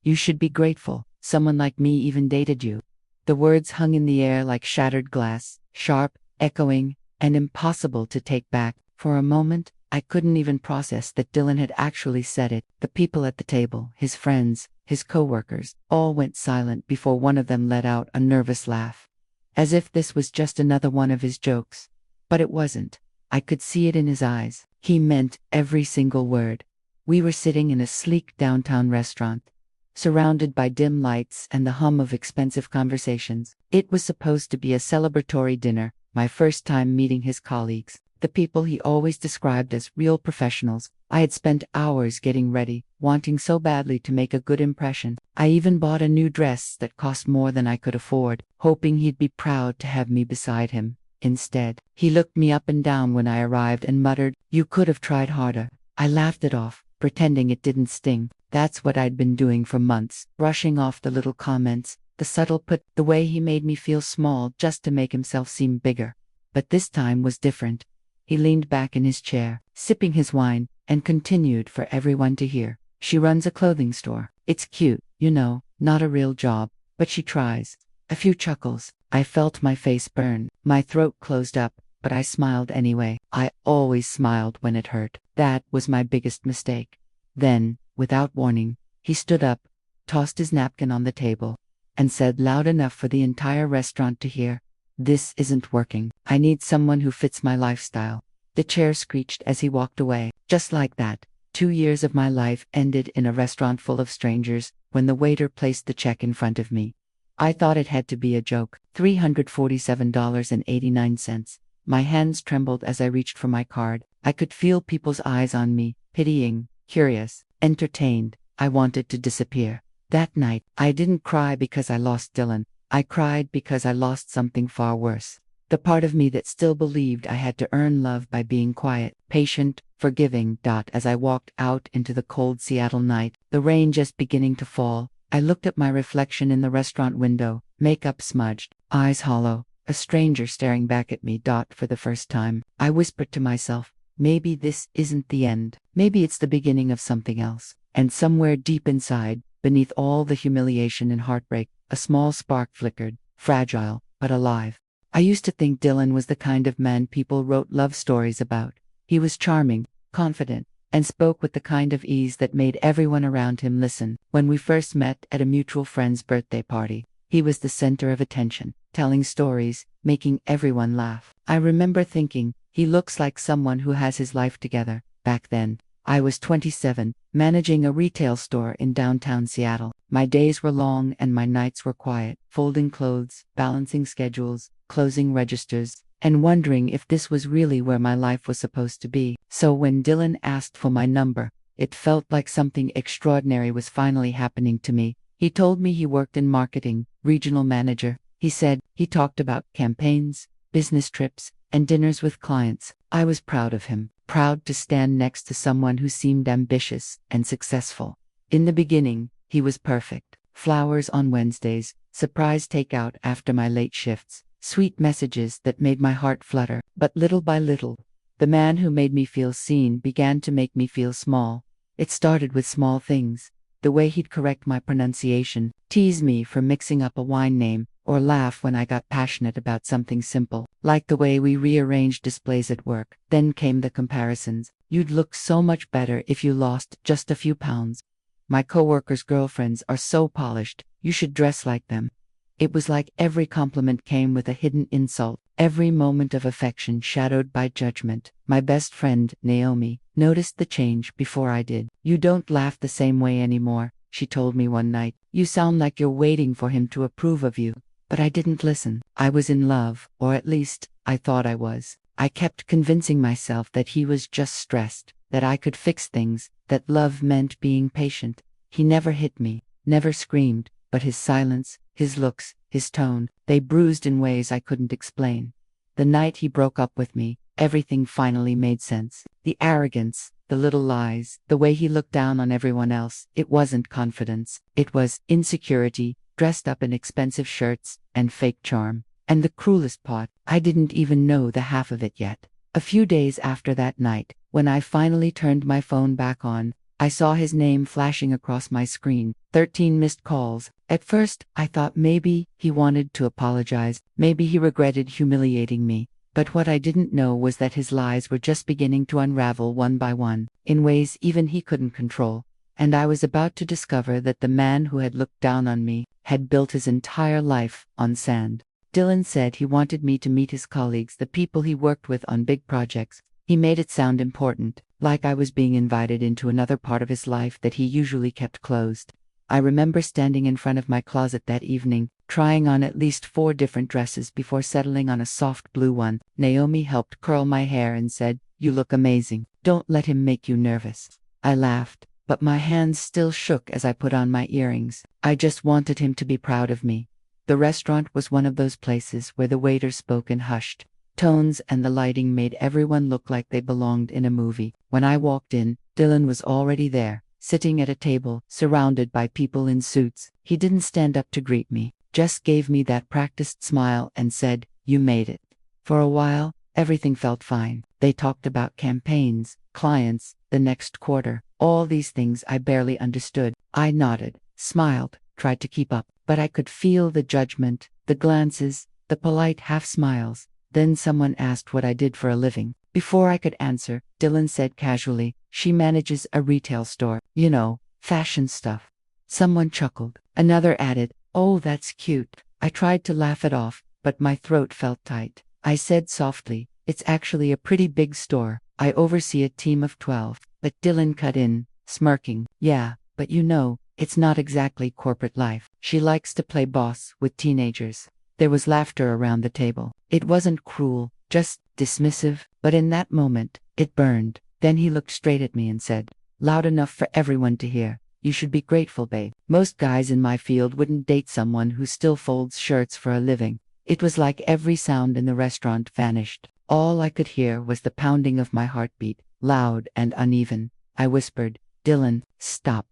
You should be grateful. Someone like me even dated you." The words hung in the air like shattered glass, sharp, echoing, and impossible to take back. For a moment, I couldn't even process that Dylan had actually said it. The people at the table, his friends, his coworkers, all went silent before one of them let out a nervous laugh. As if this was just another one of his jokes. But it wasn't. I could see it in his eyes. He meant every single word. We were sitting in a sleek downtown restaurant, surrounded by dim lights and the hum of expensive conversations. It was supposed to be a celebratory dinner, my first time meeting his colleagues, the people he always described as real professionals. I had spent hours getting ready, wanting so badly to make a good impression. I even bought a new dress that cost more than I could afford, hoping he'd be proud to have me beside him. Instead, he looked me up and down when I arrived and muttered, "You could have tried harder." I laughed it off, pretending it didn't sting. That's what I'd been doing for months, brushing off the little comments, the subtle put, the way he made me feel small just to make himself seem bigger. But this time was different. He leaned back in his chair, sipping his wine, and continued for everyone to hear. "She runs a clothing store. It's cute, you know, not a real job, but she tries." A few chuckles. I felt my face burn. My throat closed up, but I smiled anyway. I always smiled when it hurt. That was my biggest mistake. Then, without warning, he stood up, tossed his napkin on the table, and said loud enough for the entire restaurant to hear, "This isn't working. I need someone who fits my lifestyle." The chair screeched as he walked away. Just like that, 2 years of my life ended in a restaurant full of strangers when the waiter placed the check in front of me. I thought it had to be a joke. $347.89. My hands trembled as I reached for my card. I could feel people's eyes on me, pitying, curious, entertained. I wanted to disappear. That night, I didn't cry because I lost Dylan. I cried because I lost something far worse. The part of me that still believed I had to earn love by being quiet, patient, forgiving. As I walked out into the cold Seattle night, the rain just beginning to fall, I looked at my reflection in the restaurant window, makeup smudged, eyes hollow, a stranger staring back at me. For the first time, I whispered to myself, maybe this isn't the end. Maybe it's the beginning of something else. And somewhere deep inside, beneath all the humiliation and heartbreak, a small spark flickered, fragile, but alive. I used to think Dylan was the kind of man people wrote love stories about. He was charming, confident, and spoke with the kind of ease that made everyone around him listen. When we first met at a mutual friend's birthday party, he was the center of attention, telling stories, making everyone laugh. I remember thinking, he looks like someone who has his life together. Back then, I was 27, managing a retail store in downtown Seattle. My days were long and my nights were quiet, folding clothes, balancing schedules, closing registers, and wondering if this was really where my life was supposed to be. So when Dylan asked for my number, it felt like something extraordinary was finally happening to me. He told me he worked in marketing, regional manager. He said he talked about campaigns, business trips, and dinners with clients. I was proud of him, proud to stand next to someone who seemed ambitious and successful. In the beginning, he was perfect. Flowers on Wednesdays, surprise takeout after my late shifts, sweet messages that made my heart flutter. But little by little, the man who made me feel seen began to make me feel small. It started with small things. The way he'd correct my pronunciation, tease me for mixing up a wine name, or laugh when I got passionate about something simple, like the way we rearranged displays at work. Then came the comparisons. "You'd look so much better if you lost just a few pounds. My coworkers' girlfriends are so polished, you should dress like them." It was like every compliment came with a hidden insult, every moment of affection shadowed by judgment. My best friend, Naomi, noticed the change before I did. "You don't laugh the same way anymore," she told me one night. "You sound like you're waiting for him to approve of you." But I didn't listen. I was in love, or at least, I thought I was. I kept convincing myself that he was just stressed, that I could fix things, that love meant being patient. He never hit me, never screamed, but his silence, his looks, his tone, they bruised in ways I couldn't explain. The night he broke up with me, everything finally made sense. The arrogance, the little lies, the way he looked down on everyone else. It wasn't confidence. It was insecurity, dressed up in expensive shirts and fake charm. And the cruelest part, I didn't even know the half of it yet. A few days after that night, when I finally turned my phone back on, I saw his name flashing across my screen. 13 missed calls. At first, I thought maybe he wanted to apologize, maybe he regretted humiliating me. But what I didn't know was that his lies were just beginning to unravel one by one, in ways even he couldn't control. And I was about to discover that the man who had looked down on me had built his entire life on sand. Dylan said he wanted me to meet his colleagues, the people he worked with on big projects. He made it sound important, like I was being invited into another part of his life that he usually kept closed. I remember standing in front of my closet that evening, trying on at least 4 different dresses before settling on a soft blue one. Naomi helped curl my hair and said, "You look amazing. Don't let him make you nervous." I laughed, but my hands still shook as I put on my earrings. I just wanted him to be proud of me. The restaurant was one of those places where the waiter spoke in hushed tones and the lighting made everyone look like they belonged in a movie. When I walked in, Dylan was already there, sitting at a table, surrounded by people in suits. He didn't stand up to greet me, just gave me that practiced smile and said, "You made it." For a while, everything felt fine. They talked about campaigns, clients, the next quarter, all these things I barely understood. I nodded, smiled, tried to keep up, but I could feel the judgment, the glances, the polite half-smiles. Then someone asked what I did for a living. Before I could answer, Dylan said casually, "She manages a retail store, you know, fashion stuff." Someone chuckled. Another added, "Oh, that's cute." I tried to laugh it off, but my throat felt tight. I said softly, "It's actually a pretty big store. I oversee a team of 12. But Dylan cut in, smirking, "Yeah, but you know, it's not exactly corporate life. She likes to play boss with teenagers." There was laughter around the table. It wasn't cruel, just dismissive, but in that moment, it burned. Then he looked straight at me and said, loud enough for everyone to hear, "You should be grateful, babe. Most guys in my field wouldn't date someone who still folds shirts for a living." It was like every sound in the restaurant vanished. All I could hear was the pounding of my heartbeat, loud and uneven. I whispered, "Dylan, stop."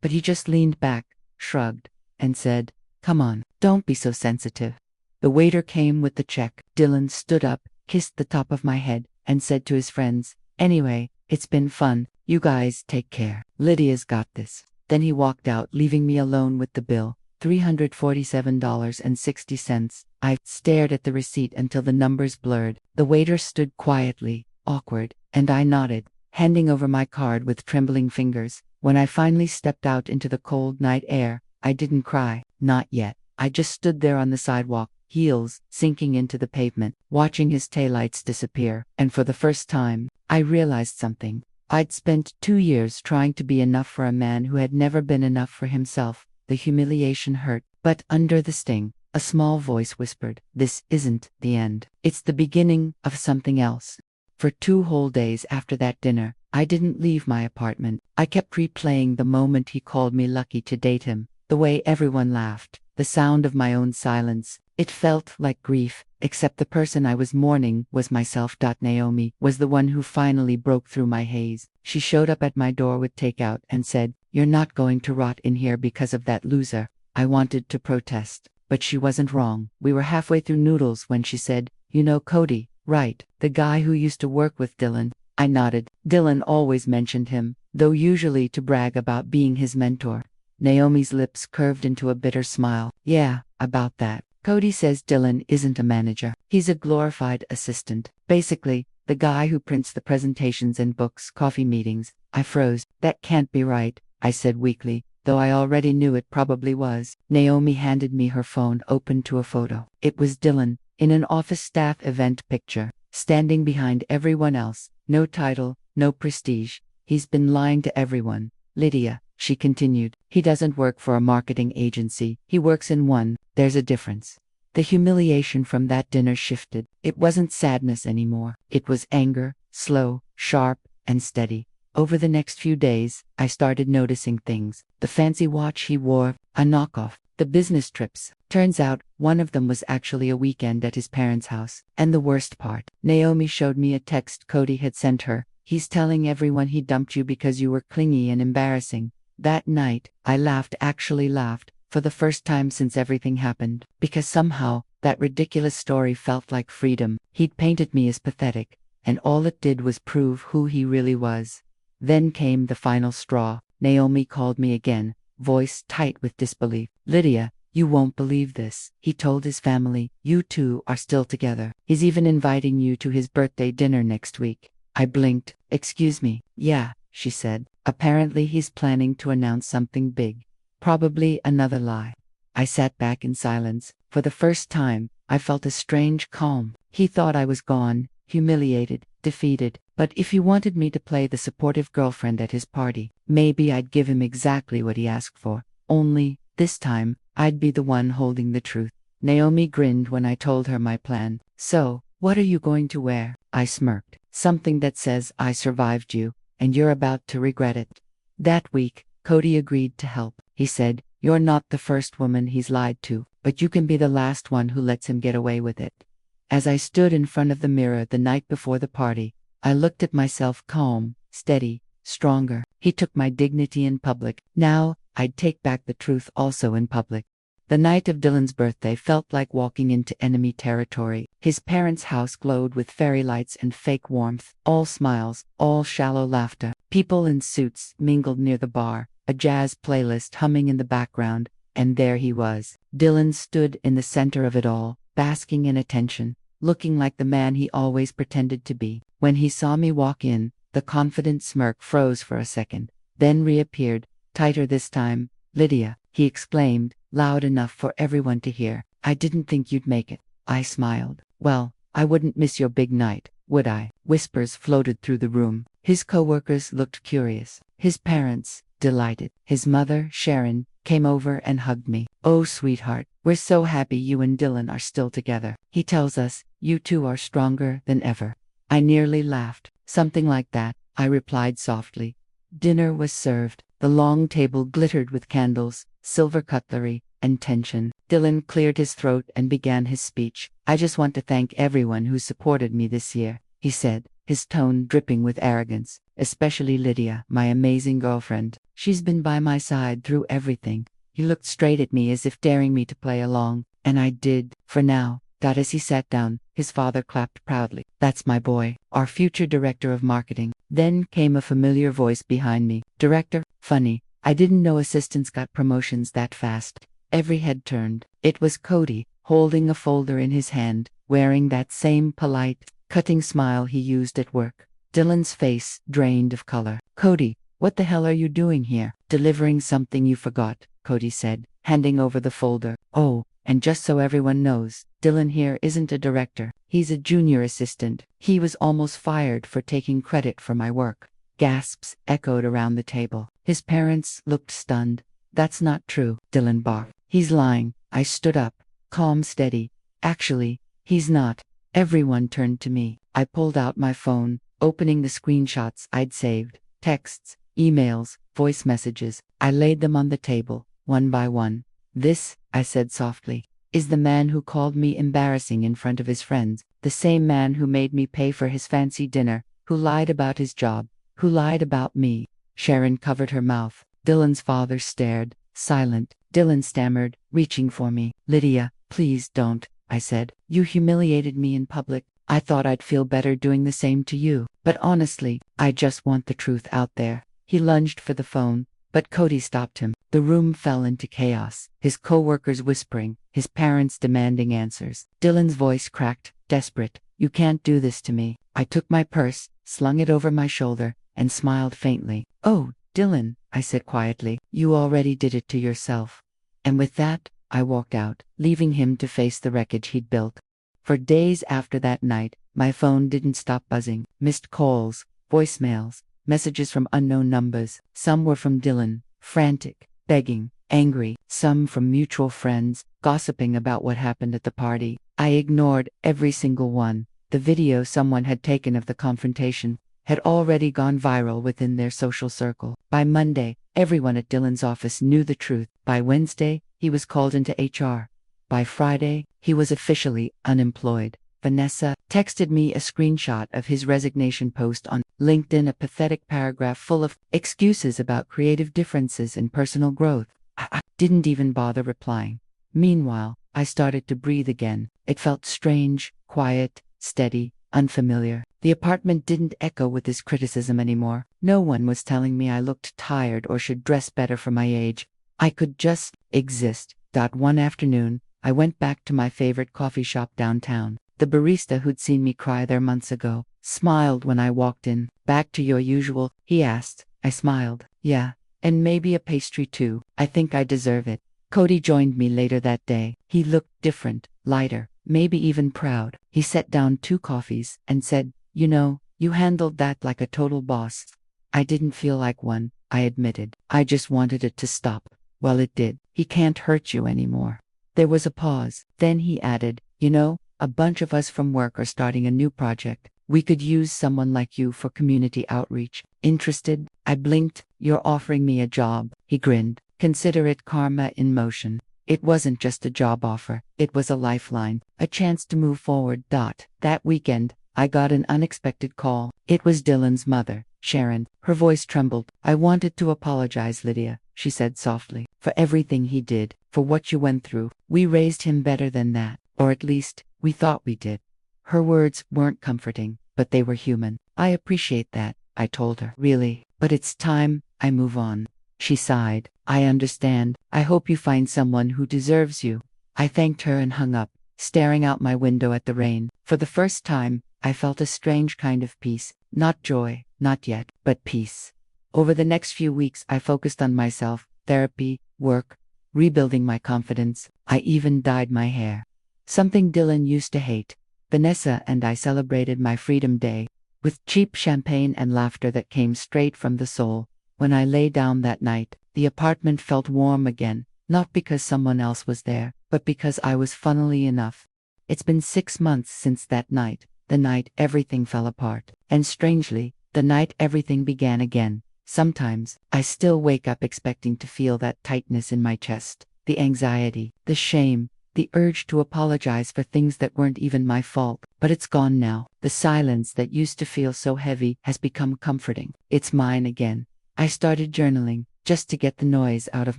But he just leaned back, shrugged, and said, "Come on, don't be so sensitive." The waiter came with the check. Dylan stood up, kissed the top of my head, and said to his friends, "Anyway, it's been fun. You guys take care. Lydia's got this." Then he walked out, leaving me alone with the bill, $347.60. I stared at the receipt until the numbers blurred. The waiter stood quietly, awkward, and I nodded, handing over my card with trembling fingers. When I finally stepped out into the cold night air, I didn't cry, not yet. I just stood there on the sidewalk, heels sinking into the pavement, watching his taillights disappear, and for the first time, I realized something. I'd spent 2 years trying to be enough for a man who had never been enough for himself. The humiliation hurt, but under the sting, a small voice whispered, "This isn't the end. It's the beginning of something else." For 2 whole days after that dinner, I didn't leave my apartment. I kept replaying the moment he called me lucky to date him, the way everyone laughed, the sound of my own silence. It felt like grief, except the person I was mourning was myself. Naomi was the one who finally broke through my haze. She showed up at my door with takeout and said, "You're not going to rot in here because of that loser." I wanted to protest, but she wasn't wrong. We were halfway through noodles when she said, "You know Cody, right? The guy who used to work with Dylan." I nodded. Dylan always mentioned him, though usually to brag about being his mentor. Naomi's lips curved into a bitter smile. "Yeah, about that. Cody says Dylan isn't a manager. He's a glorified assistant. Basically, the guy who prints the presentations and books coffee meetings." I froze. "That can't be right," I said weakly, though I already knew it probably was. Naomi handed me her phone, opened to a photo. It was Dylan, in an office staff event picture, standing behind everyone else. No title, no prestige. "He's been lying to everyone. Lydia," she continued. "He doesn't work for a marketing agency. He works in one. There's a difference." The humiliation from that dinner shifted. It wasn't sadness anymore. It was anger, slow, sharp, and steady. Over the next few days, I started noticing things. The fancy watch he wore, a knockoff. The business trips. Turns out, one of them was actually a weekend at his parents' house. And the worst part, Naomi showed me a text Cody had sent her. "He's telling everyone he dumped you because you were clingy and embarrassing." That night, I laughed, actually laughed, for the first time since everything happened, because somehow, that ridiculous story felt like freedom. He'd painted me as pathetic, and all it did was prove who he really was. Then came the final straw. Naomi called me again, voice tight with disbelief. Lydia, you won't believe this. He told his family, you two are still together. He's even inviting you to his birthday dinner next week. I blinked. Excuse me. Yeah, she said. Apparently he's planning to announce something big. Probably another lie. I sat back in silence. For the first time, I felt a strange calm. He thought I was gone, humiliated, defeated. But if he wanted me to play the supportive girlfriend at his party, maybe I'd give him exactly what he asked for. Only, this time, I'd be the one holding the truth. Naomi grinned when I told her my plan. So, what are you going to wear? I smirked. Something that says I survived you, and you're about to regret it. That week, Cody agreed to help. He said, you're not the first woman he's lied to, but you can be the last one who lets him get away with it. As I stood in front of the mirror the night before the party, I looked at myself calm, steady, stronger. He took my dignity in public. Now, I'd take back the truth also in public. The night of Dylan's birthday felt like walking into enemy territory. His parents' house glowed with fairy lights and fake warmth. All smiles, all shallow laughter. People in suits mingled near the bar, a jazz playlist humming in the background, and there he was. Dylan stood in the center of it all, basking in attention, looking like the man he always pretended to be. When he saw me walk in, the confident smirk froze for a second, then reappeared, tighter this time. Lydia, he exclaimed, loud enough for everyone to hear. I didn't think you'd make it. I smiled. Well, I wouldn't miss your big night, would I? Whispers floated through the room. His coworkers looked curious. His parents, delighted. His mother, Sharon, came over and hugged me. Oh, sweetheart, we're so happy you and Dylan are still together. He tells us, you two are stronger than ever. I nearly laughed. Something like that, I replied softly. Dinner was served. The long table glittered with candles, silver cutlery, and tension. Dylan cleared his throat and began his speech. I just want to thank everyone who supported me this year, he said, his tone dripping with arrogance. Especially Lydia, my amazing girlfriend. She's been by my side through everything. He looked straight at me as if daring me to play along, and I did, for now. As he sat down, his father clapped proudly. That's my boy, our future director of marketing. Then came a familiar voice behind me. Director? Funny, I didn't know assistants got promotions that fast. Every head turned. It was Cody, holding a folder in his hand, wearing that same polite, cutting smile he used at work. Dylan's face drained of color. Cody, what the hell are you doing here? Delivering something you forgot, Cody said, handing over the folder. Oh, and just so everyone knows, Dylan here isn't a director. He's a junior assistant. He was almost fired for taking credit for my work. Gasps echoed around the table. His parents looked stunned. That's not true, Dylan barked. He's lying. I stood up, calm, steady. Actually, he's not. Everyone turned to me. I pulled out my phone, opening the screenshots I'd saved. Texts, emails, voice messages. I laid them on the table, one by one. This, I said softly, is the man who called me embarrassing in front of his friends. The same man who made me pay for his fancy dinner, who lied about his job, who lied about me. Sharon covered her mouth. Dylan's father stared, silent. Dylan stammered, reaching for me. Lydia, please don't, I said. You humiliated me in public. I thought I'd feel better doing the same to you. But honestly, I just want the truth out there. He lunged for the phone, but Cody stopped him. The room fell into chaos. His co-workers whispering, his parents demanding answers. Dylan's voice cracked, desperate. You can't do this to me. I took my purse, slung it over my shoulder, and smiled faintly. Oh, Dylan, I said quietly, you already did it to yourself. And with that, I walked out, leaving him to face the wreckage he'd built. For days after that night, my phone didn't stop buzzing. Missed calls, voicemails, messages from unknown numbers. Some were from Dylan, frantic, begging, angry. Some from mutual friends, gossiping about what happened at the party. I ignored every single one. The video someone had taken of the confrontation had already gone viral within their social circle. By Monday, everyone at Dylan's office knew the truth. By Wednesday, he was called into HR. By Friday, he was officially unemployed. Vanessa texted me a screenshot of his resignation post on LinkedIn, a pathetic paragraph full of excuses about creative differences and personal growth. I didn't even bother replying. Meanwhile, I started to breathe again. It felt strange, quiet, steady, unfamiliar. The apartment didn't echo with his criticism anymore. No one was telling me I looked tired or should dress better for my age. I could just exist. One afternoon, I went back to my favorite coffee shop downtown. The barista who'd seen me cry there months ago smiled when I walked in. "Back to your usual?" he asked. I smiled. "Yeah. And maybe a pastry too. I think I deserve it." Cody joined me later that day. He looked different, lighter, maybe even proud. He set down 2 coffees and said, "You know, you handled that like a total boss." I didn't feel like one, I admitted. I just wanted it to stop. Well, it did. "He can't hurt you anymore." There was a pause. Then he added, "You know, a bunch of us from work are starting a new project. We could use someone like you for community outreach. Interested?" I blinked. "You're offering me a job." He grinned. "Consider it karma in motion." It wasn't just a job offer. It was a lifeline, a chance to move forward. That weekend, I got an unexpected call. It was Dylan's mother, Sharon. Her voice trembled. "I wanted to apologize, Lydia," she said softly, "for everything he did, for what you went through. We raised him better than that, or at least, we thought we did." Her words weren't comforting, but they were human. "I appreciate that," I told her. "Really, but it's time I move on." She sighed. "I understand. I hope you find someone who deserves you." I thanked her and hung up, staring out my window at the rain. For the first time, I felt a strange kind of peace. Not joy, not yet, but peace. Over the next few weeks, I focused on myself, therapy, work, rebuilding my confidence. I even dyed my hair. Something Dylan used to hate. Vanessa and I celebrated my Freedom Day with cheap champagne and laughter that came straight from the soul. When I lay down that night, the apartment felt warm again, not because someone else was there, but because I was funnily enough. It's been 6 months since that night, the night everything fell apart, and strangely, the night everything began again. Sometimes, I still wake up expecting to feel that tightness in my chest, the anxiety, the shame, the urge to apologize for things that weren't even my fault, but it's gone now. The silence that used to feel so heavy has become comforting. It's mine again. I started journaling, just to get the noise out of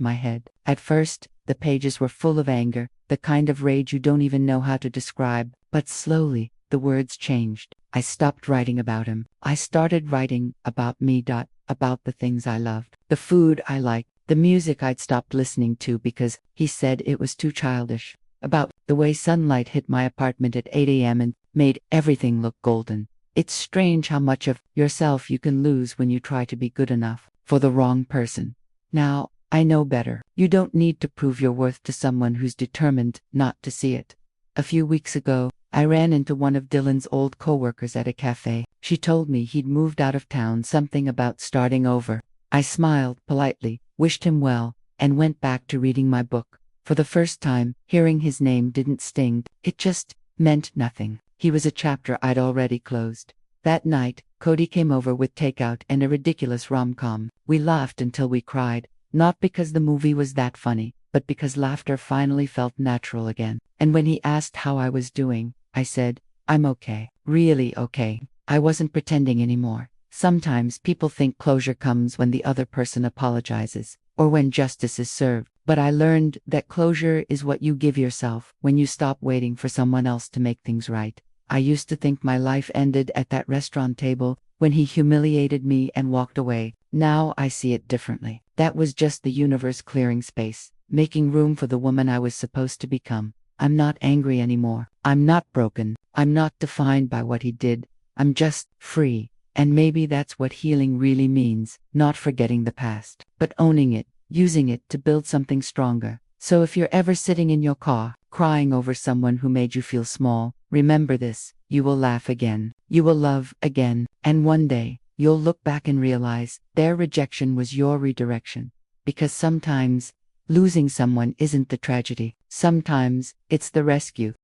my head. At first, the pages were full of anger, the kind of rage you don't even know how to describe, but slowly, the words changed. I stopped writing about him. I started writing about me. About the things I loved, the food I liked, the music I'd stopped listening to because he said it was too childish. About the way sunlight hit my apartment at 8 a.m. and made everything look golden. It's strange how much of yourself you can lose when you try to be good enough for the wrong person. Now, I know better. You don't need to prove your worth to someone who's determined not to see it. A few weeks ago, I ran into one of Dylan's old coworkers at a cafe. She told me he'd moved out of town, something about starting over. I smiled politely, wished him well, and went back to reading my book. For the first time, hearing his name didn't sting. It just meant nothing. He was a chapter I'd already closed. That night, Cody came over with takeout and a ridiculous rom-com. We laughed until we cried, not because the movie was that funny, but because laughter finally felt natural again. And when he asked how I was doing, I said, "I'm okay. Really okay." I wasn't pretending anymore. Sometimes people think closure comes when the other person apologizes, or when justice is served. But I learned that closure is what you give yourself when you stop waiting for someone else to make things right. I used to think my life ended at that restaurant table when he humiliated me and walked away. Now I see it differently. That was just the universe clearing space, making room for the woman I was supposed to become. I'm not angry anymore. I'm not broken. I'm not defined by what he did. I'm just free. And maybe that's what healing really means, not forgetting the past, but owning it, using it to build something stronger. So if you're ever sitting in your car, crying over someone who made you feel small, remember this: you will laugh again, you will love again, and one day, you'll look back and realize their rejection was your redirection. Because sometimes, losing someone isn't the tragedy. Sometimes, it's the rescue.